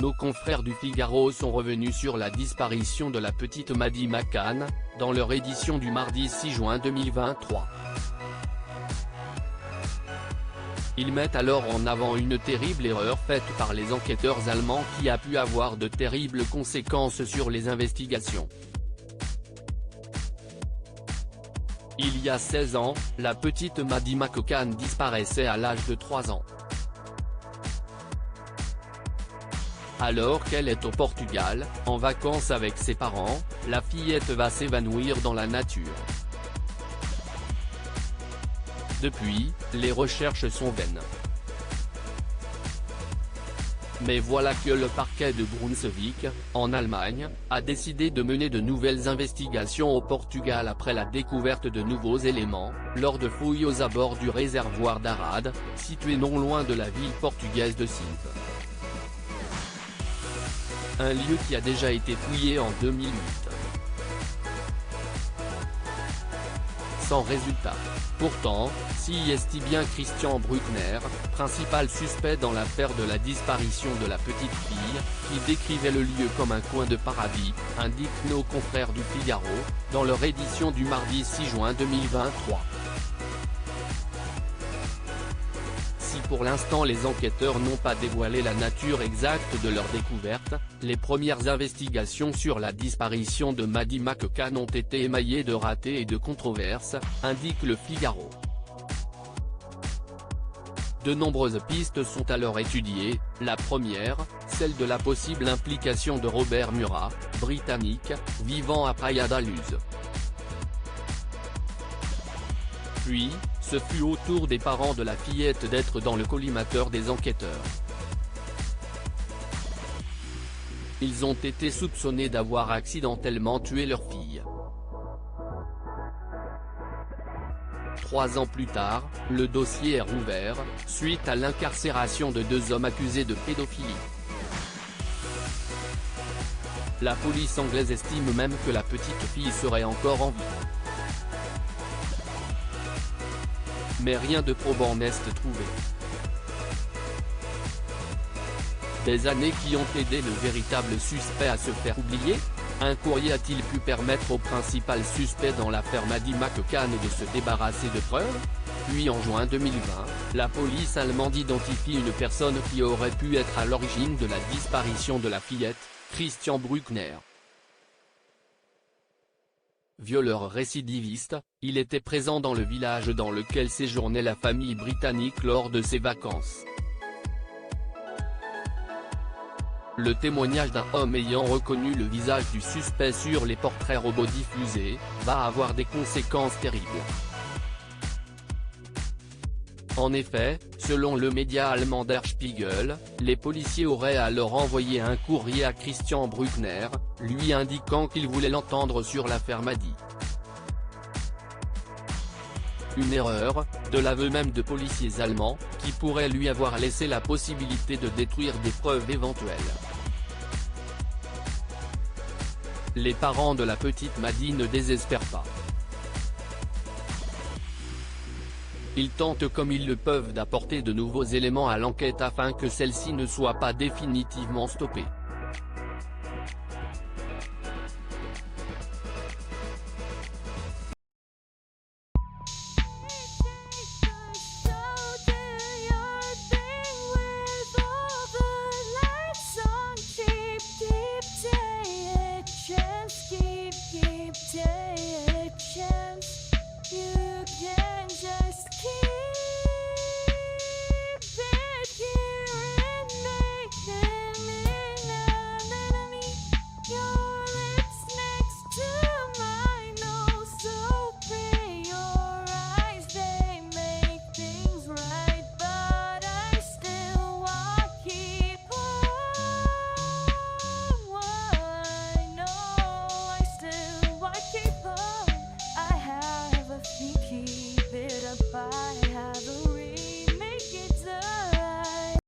nos confrères du Figaro sont revenus sur la disparition de la petite Maddie McCann, dans leur édition du mardi 6 juin 2023. Ils mettent alors en avant une terrible erreur faite par les enquêteurs allemands qui a pu avoir de terribles conséquences sur les investigations. Il y a 16 ans, la petite Maddie McCann disparaissait à l'âge de 3 ans. Alors qu'elle est au Portugal, en vacances avec ses parents, la fillette va s'évanouir dans la nature. Depuis, les recherches sont vaines. Mais voilà que le parquet de Brunswick, en Allemagne, a décidé de mener de nouvelles investigations au Portugal après la découverte de nouveaux éléments, lors de fouilles aux abords du réservoir d'Arad, situé non loin de la ville portugaise de Sintra. Un lieu qui a déjà été fouillé en 2008. Sans résultat. Pourtant, s'y est bien Christian Bruckner, principal suspect dans l'affaire de la disparition de la petite fille, qui décrivait le lieu comme un coin de paradis, indiquent nos confrères du Figaro, dans leur édition du mardi 6 juin 2023. Si pour l'instant les enquêteurs n'ont pas dévoilé la nature exacte de leur découverte, les premières investigations sur la disparition de Maddie McCann ont été émaillées de ratés et de controverses, indique le Figaro. De nombreuses pistes sont alors étudiées, la première, celle de la possible implication de Robert Murat, britannique, vivant à Praia da Luz. Puis, ce fut au tour des parents de la fillette d'être dans le collimateur des enquêteurs. Ils ont été soupçonnés d'avoir accidentellement tué leur fille. 3 ans plus tard, le dossier est rouvert, suite à l'incarcération de 2 hommes accusés de pédophilie. La police anglaise estime même que la petite fille serait encore en vie. Mais rien de probant n'est trouvé. Des années qui ont aidé le véritable suspect à se faire oublier? Un courrier a-t-il pu permettre au principal suspect dans l'affaire Maddie McCann de se débarrasser de preuves? Puis en juin 2020, la police allemande identifie une personne qui aurait pu être à l'origine de la disparition de la fillette, Christian Bruckner. Violeur récidiviste, il était présent dans le village dans lequel séjournait la famille britannique lors de ses vacances. Le témoignage d'un homme ayant reconnu le visage du suspect sur les portraits robots diffusés, va avoir des conséquences terribles. En effet, selon le média allemand Der Spiegel, les policiers auraient alors envoyé un courrier à Christian Bruckner, lui indiquant qu'ils voulaient l'entendre sur l'affaire Maddie. Une erreur, de l'aveu même de policiers allemands, qui pourrait lui avoir laissé la possibilité de détruire des preuves éventuelles. Les parents de la petite Maddie ne désespèrent pas. Ils tentent comme ils le peuvent d'apporter de nouveaux éléments à l'enquête afin que celle-ci ne soit pas définitivement stoppée. Keep